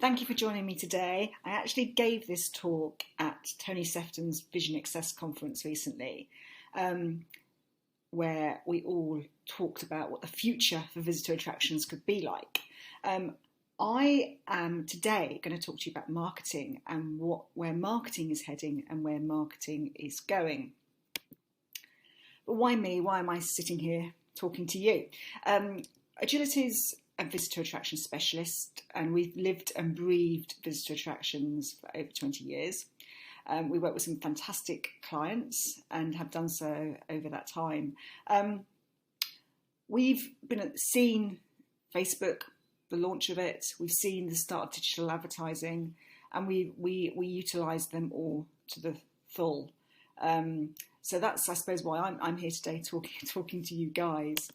Thank you for joining me today. I actually gave this talk at Tony Sefton's VisionXS conference recently, where we all talked about what the future for visitor attractions could be like. I am today going to talk to you about marketing and where marketing is heading and where marketing is going. But why me? Why am I sitting here talking to you? Agility's a visitor attraction specialist, and we've lived and breathed visitor attractions for over 20 years. We work with some fantastic clients and have done so over that time. We've seen Facebook, the launch of it. We've seen the start of digital advertising, and we utilise them all to the full. So that's, I suppose, why I'm here today talking to you guys.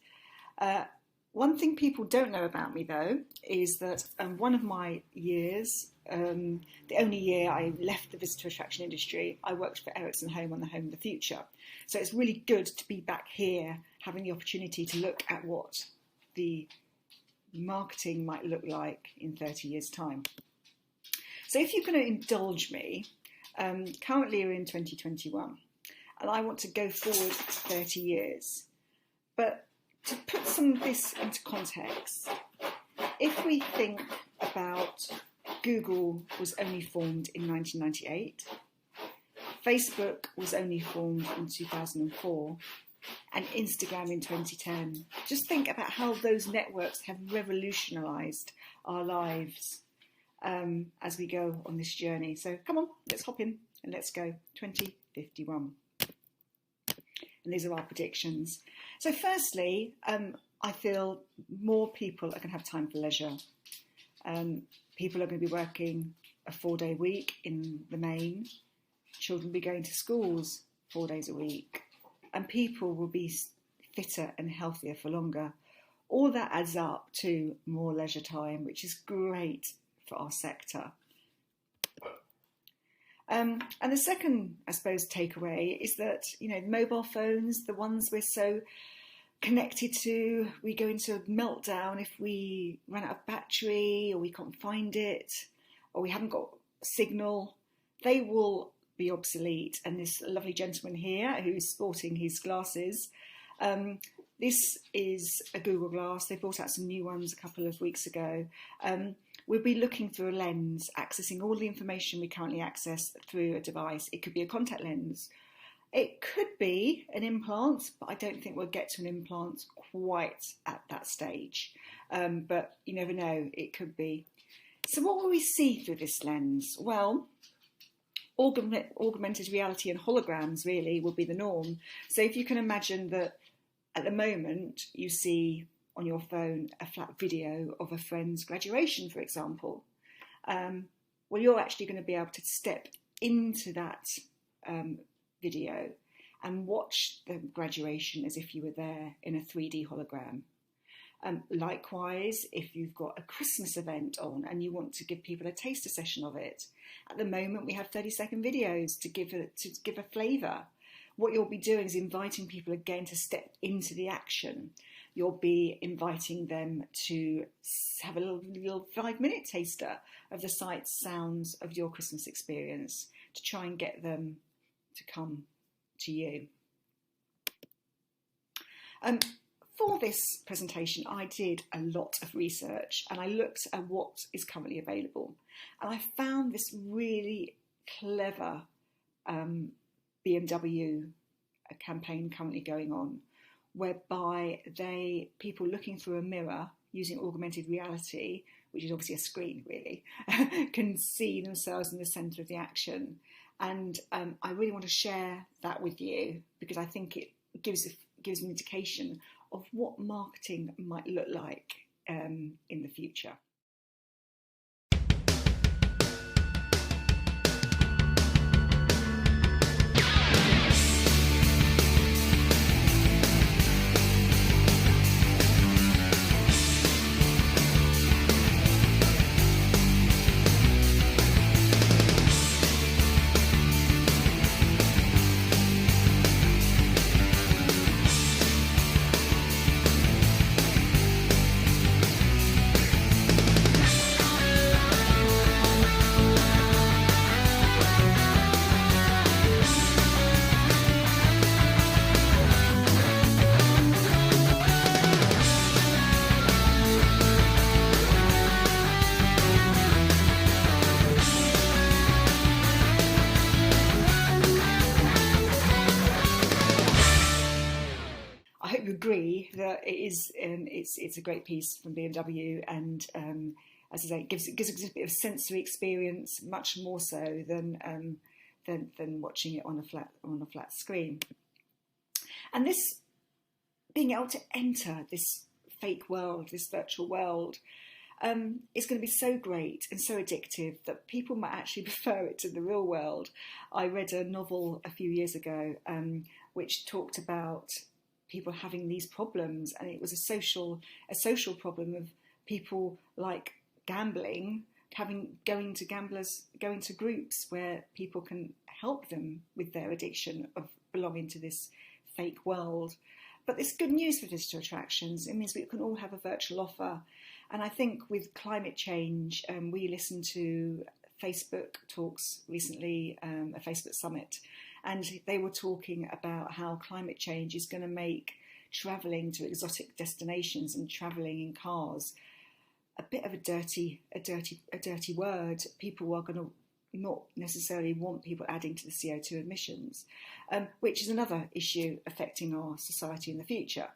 One thing people don't know about me, though, is that one of my years, the only year I left the visitor attraction industry, I worked for Ericsson Home on the Home of the Future. So it's really good to be back here, having the opportunity to look at what the marketing might look like in 30 years' time. So if you're going to indulge me, currently we're in 2021, and I want to go forward 30 years. But to put some of this into context, if we think about Google was only formed in 1998, Facebook was only formed in 2004, and Instagram in 2010. Just think about how those networks have revolutionised our lives as we go on this journey. So come on, let's hop in and let's go 2051. And these are our predictions. So firstly, I feel more people are going to have time for leisure. People are going to be working a 4-day week in the main. Children will be going to schools 4 days a week. And people will be fitter and healthier for longer. All that adds up to more leisure time, which is great for our sector. And the second, I suppose, takeaway is that, mobile phones, the ones we're so connected to, we go into a meltdown if we run out of battery or we can't find it or we haven't got signal. They will be obsolete. And this lovely gentleman here who's sporting his glasses, this is a Google Glass. They brought out some new ones a couple of weeks ago. We'll be looking through a lens, accessing all the information we currently access through a device. It could be a contact lens. It could be an implant, but I don't think we'll get to an implant quite at that stage. But you never know, it could be. So what will we see through this lens? Well, augmented reality and holograms really will be the norm. So if you can imagine that at the moment you see on your phone a flat video of a friend's graduation, for example, well, you're actually going to be able to step into that video and watch the graduation as if you were there in a 3D hologram. Likewise, if you've got a Christmas event on and you want to give people a taster session of it, at the moment we have 30-second videos to give a flavour. What you'll be doing is inviting people again to step into the action. You'll be inviting them to have a little 5-minute taster of the sights, sounds of your Christmas experience to try and get them to come to you. For this presentation, I did a lot of research and I looked at what is currently available. And I found this really clever BMW campaign currently going on, whereby people looking through a mirror using augmented reality, which is obviously a screen really, can see themselves in the centre of the action. And I really want to share that with you because I think it gives an indication of what marketing might look like in the future. that it is, it's a great piece from BMW, and as I say, it gives us a bit of sensory experience, much more so than watching it on a flat screen. And this, being able to enter this fake world, this virtual world, is going to be so great and so addictive that people might actually prefer it to the real world. I read a novel a few years ago which talked about people having these problems, and it was a social problem of people like gambling, going to groups where people can help them with their addiction of belonging to this fake world. But there's good news for digital attractions. It means we can all have a virtual offer. And I think with climate change, we listened to Facebook talks recently, a Facebook summit, and they were talking about how climate change is going to make travelling to exotic destinations and travelling in cars a bit of a dirty word. People are going to not necessarily want people adding to the CO2 emissions, which is another issue affecting our society in the future.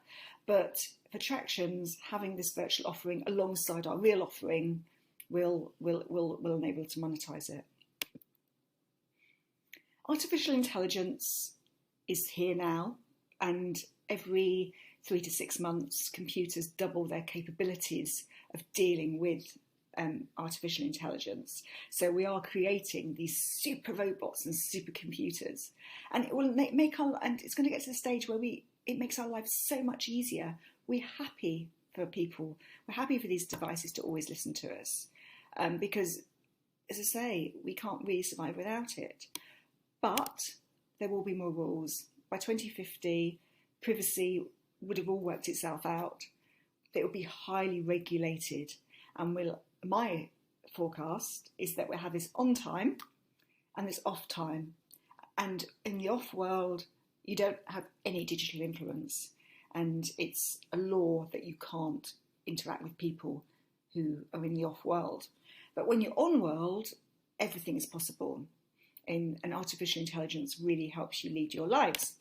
But for attractions, having this virtual offering alongside our real offering will enable to monetize it. Artificial intelligence is here now, and every 3 to 6 months, computers double their capabilities of dealing with artificial intelligence. So we are creating these super robots and supercomputers, and it will and it's going to get to the stage where it makes our lives so much easier. We're happy for these devices to always listen to us, because, as I say, we can't really survive without it. But there will be more rules. By 2050, privacy would have all worked itself out. It will be highly regulated, and my forecast is that we'll have this on time and this off time. And in the off world, you don't have any digital influence, and it's a law that you can't interact with people who are in the off world. But when you're on world, everything is possible, and artificial intelligence really helps you lead your lives.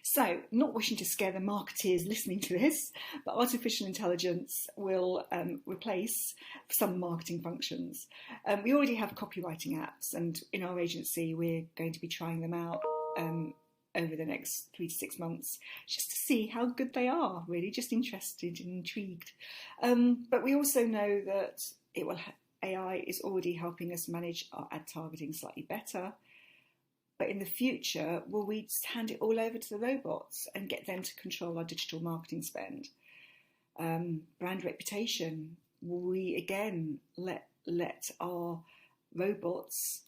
So, not wishing to scare the marketeers listening to this, but artificial intelligence will replace some marketing functions. We already have copywriting apps, and in our agency we're going to be trying them out over the next 3 to 6 months, just to see how good they are, really, just interested and intrigued. But we also know that AI is already helping us manage our ad targeting slightly better. But in the future, will we hand it all over to the robots and get them to control our digital marketing spend? Brand reputation, will we again let our robots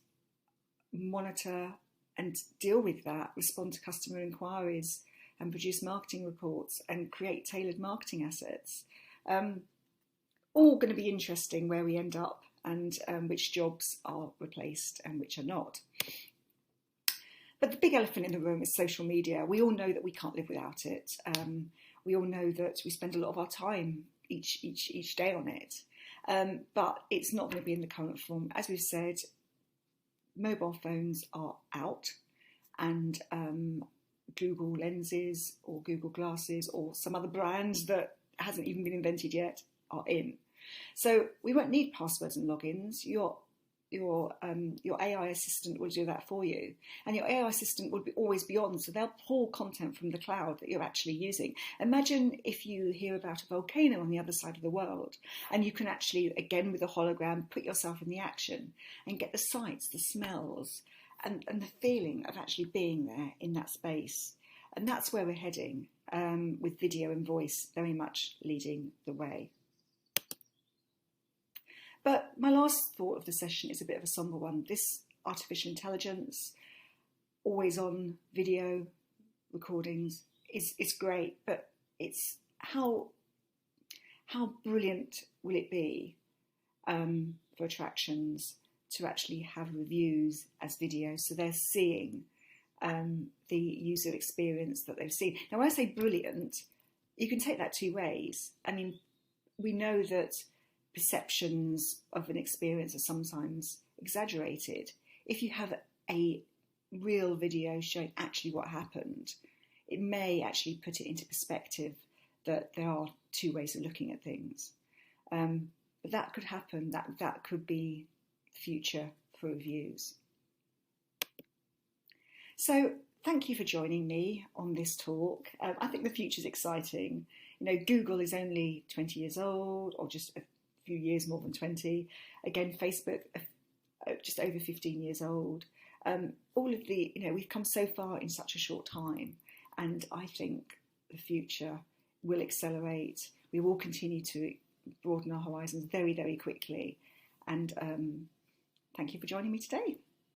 monitor and deal with that, respond to customer inquiries and produce marketing reports and create tailored marketing assets? All going to be interesting where we end up, and which jobs are replaced and which are not. But the big elephant in the room is social media. We all know that we can't live without it. We all know that we spend a lot of our time each day on it. But it's not going to be in the current form. As we've said, mobile phones are out, and Google lenses or Google glasses or some other brand that hasn't even been invented yet are in. So we won't need passwords and logins. Your AI assistant will do that for you, and your AI assistant will always be on, so they'll pull content from the cloud that you're actually using. Imagine if you hear about a volcano on the other side of the world, and you can actually, again with a hologram, put yourself in the action and get the sights, the smells, and the feeling of actually being there in that space. And that's where we're heading, with video and voice very much leading the way. But my last thought of the session is a bit of a somber one. This artificial intelligence, always on video recordings, is great, but it's how brilliant will it be for attractions to actually have reviews as videos, so they're seeing the user experience that they've seen. Now, when I say brilliant, you can take that two ways. I mean, we know that perceptions of an experience are sometimes exaggerated. If you have a real video showing actually what happened, it may actually put it into perspective that there are two ways of looking at things. But that could happen. That could be the future for reviews. So thank you for joining me on this talk. I think the future is exciting. Google is only 20 years old, or just a few years more than 20. Again, Facebook, just over 15 years old. All of the, we've come so far in such a short time, and I think the future will accelerate. We will continue to broaden our horizons very, very quickly. And thank you for joining me today.